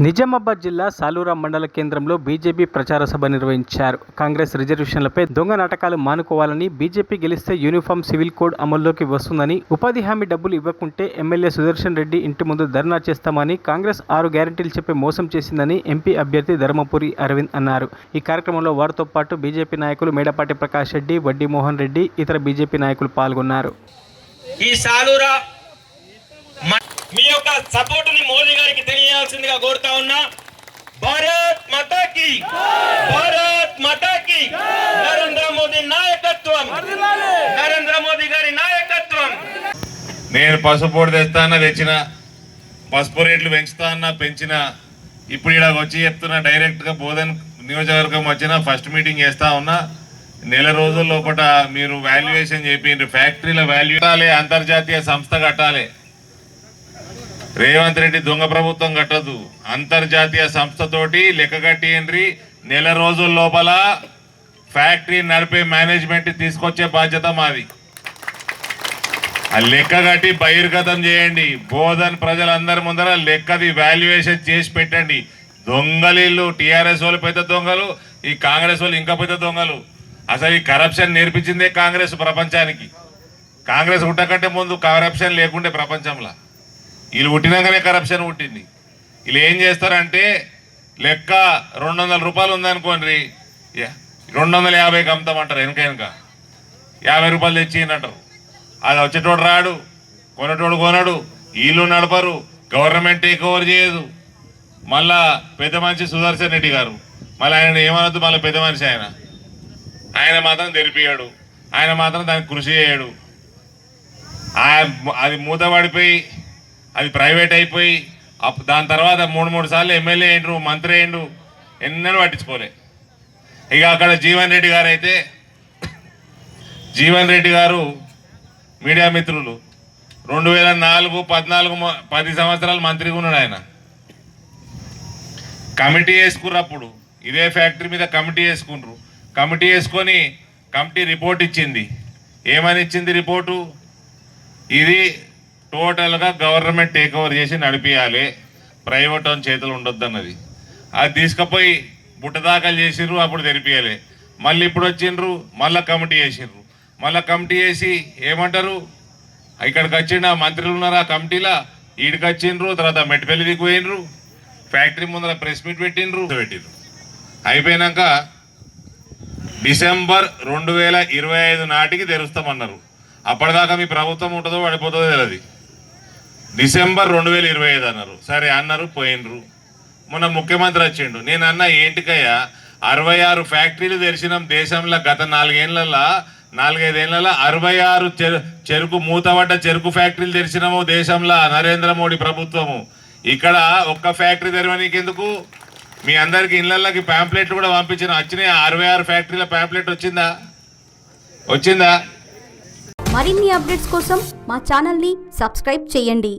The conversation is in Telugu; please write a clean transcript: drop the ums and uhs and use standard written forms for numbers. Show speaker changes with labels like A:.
A: నిజామాబాద్ జిల్లా సాలూరా మండల కేంద్రంలో బీజేపీ ప్రచార సభ నిర్వహించారు. కాంగ్రెస్ రిజర్వేషన్లపై దొంగ నాటకాలు మానుకోవాలని, బీజేపీ గెలిస్తే యూనిఫామ్ సివిల్ కోడ్ అమల్లోకి వస్తుందని, ఉపాధి హామీ డబ్బులు ఇవ్వకుంటే ఎమ్మెల్యే సుదర్శన్ రెడ్డి ఇంటి ముందు ధర్నా చేస్తామని, కాంగ్రెస్ 6 గ్యారెంటీలు చెప్పి మోసం చేసిందని ఎంపీ అభ్యర్థి ధర్మపురి అరవింద్ అన్నారు. ఈ కార్యక్రమంలో వారితో పాటు బీజేపీ నాయకులు మేడపాటి ప్రకాష్ రెడ్డి, వడ్డీ మోహన్ రెడ్డి, ఇతర బీజేపీ నాయకులు పాల్గొన్నారు.
B: ఈ సాలూరా మీ యొక్క సపోర్టుని మోదీ గారికి తెలియాల్సిందిగా కోరుతా ఉన్నా. భారత్ మాతాకి, భారత్ మాతాకి, నరేంద్ర మోదీ నాయకత్వం, నరేంద్ర మోదీ గారి నాయకత్వం.
C: నేను పసుపు పొడి తెస్తానా, తెచ్చిన పసుపు రేట్లు పెంచుతానా, పెంచిన. ఇప్పుడు ఇక్కడ వచ్చి చెప్తున్నా, డైరెక్ట్గా బోధన్ నియోజకవర్గం వచ్చిన ఫస్ట్ మీటింగ్ చేస్తా ఉన్నా. నెల రోజుల లోపల మీరు వాల్యుయేషన్ చేయండి, ఫ్యాక్టరీల వాల్యూ కట్టాలి, అంతర్జాతీయ సంస్థ కట్టాలి. రేవంత్ రెడ్డి దొంగ ప్రభుత్వం కట్టదు, అంతర్జాతీయ సంస్థతోటి లెక్క కట్టియండి. నెల రోజుల లోపల ఫ్యాక్టరీ నడిపే మేనేజ్మెంట్ తీసుకొచ్చే బాధ్యత మాది. ఆ లెక్క కట్టి బహిర్గతం చేయండి. బోధన్ ప్రజలందరి ముందర లెక్కది వాల్యుయేషన్ చేసి పెట్టండి. దొంగలీళ్ళు టీఆర్ఎస్ వాళ్ళు పెద్ద దొంగలు, ఈ కాంగ్రెస్ వాళ్ళు ఇంకా పెద్ద దొంగలు. అసలు ఈ కరప్షన్ నేర్పించిందే కాంగ్రెస్ ప్రపంచానికి. కాంగ్రెస్ పుట్టకంటే ముందు కరప్షన్ లేకుండే ప్రపంచంలో. వీళ్ళు పుట్టినాకనే కరప్షన్ పుట్టింది. వీళ్ళు ఏం చేస్తారంటే, లెక్క 200 రూపాయలు ఉందనుకోండి, 250కి అమ్ముతామంటారు. వెనక 50 రూపాయలు తెచ్చిందంటారు. అది వచ్చేటోడు రాడు, కొనేటోడు కొనడు, వీళ్ళు నడపరు, గవర్నమెంట్ టేక్ ఓవర్ చేయదు. మళ్ళా పెద్ద మనిషి సుదర్శన్ రెడ్డి గారు, మళ్ళీ ఆయన ఏమనొద్దు, మళ్ళీ పెద్ద మనిషి ఆయన మాత్రం తెలిపాడు, ఆయన మాత్రం దానికి కృషి చేయడు. అది మూతపడిపోయి అది ప్రైవేట్ అయిపోయి దాని తర్వాత 3 సార్లు ఎమ్మెల్యే అయిండ్రు, మంత్రి అయిండు, ఎన్నడూ పట్టించుకోలే. ఇక అక్కడ జీవన్ రెడ్డి గారు అయితే, జీవన్ రెడ్డి గారు మీడియా మిత్రులు 2004, 14, 10 సంవత్సరాలు మంత్రిగా ఉన్నాడు. ఆయన కమిటీ వేసుకున్నారు. అప్పుడు ఇదే ఫ్యాక్టరీ మీద కమిటీ వేసుకున్నారు. కమిటీ వేసుకొని కమిటీ రిపోర్ట్ ఇచ్చింది. ఏమని ఇచ్చింది రిపోర్టు? ఇది టోటల్గా గవర్నమెంట్ టేక్ ఓవర్ చేసి నడిపియాలి, ప్రైవేట్ ఓన్ చేతులు ఉండొద్దు అన్నది. అది తీసుకుపోయి బుట్టదాఖలు చేసిర్రు, అప్పుడు తెరిపియాలి. మళ్ళీ ఇప్పుడు వచ్చిండ్రు, మళ్ళీ కమిటీ చేసిర్రు. మళ్ళీ కమిటీ చేసి ఏమంటారు, ఇక్కడికి వచ్చిండు, మంత్రులు ఉన్నారు ఆ కమిటీలో, ఈడికి వచ్చిండ్రు, తర్వాత మెట్టిపల్లి దిక్కు పోయినరు, ఫ్యాక్టరీ ముందర ప్రెస్ మీట్ పెట్టిండ్రు. అయిపోయినాక డిసెంబర్ 2025 నాటికి తెరుస్తామన్నారు. అప్పటిదాకా మీ ప్రభుత్వం ఉంటుందో పడిపోతుందో తెలియదు. డిసెంబర్ 2025 అన్నారు. సరే అన్నారు, పోయినరు. మొన్న ముఖ్యమంత్రి వచ్చిండు. నేను అన్న, ఏంటికయ్యా 66 ఫ్యాక్టరీలు తెరిచినాం దేశంలో గత 4-5 ఏళ్ళ 66 చెరుకు మూతపడ్డ చెరుకు ఫ్యాక్టరీలు తెరిచినాము దేశంలో నరేంద్ర మోడీ ప్రభుత్వము. ఇక్కడ ఒక్క ఫ్యాక్టరీ తెరవనీకి ఎందుకు? మీ అందరికి ఇళ్లకి ప్యాంప్లెట్లు కూడా పంపించిన, వచ్చినాయి. 66 ఫ్యాక్టరీల ప్యాంప్లెట్ వచ్చిందా?
D: మరిన్ని అప్డేట్స్ కోసం మా ఛానల్ని సబ్స్క్రైబ్ చేయండి.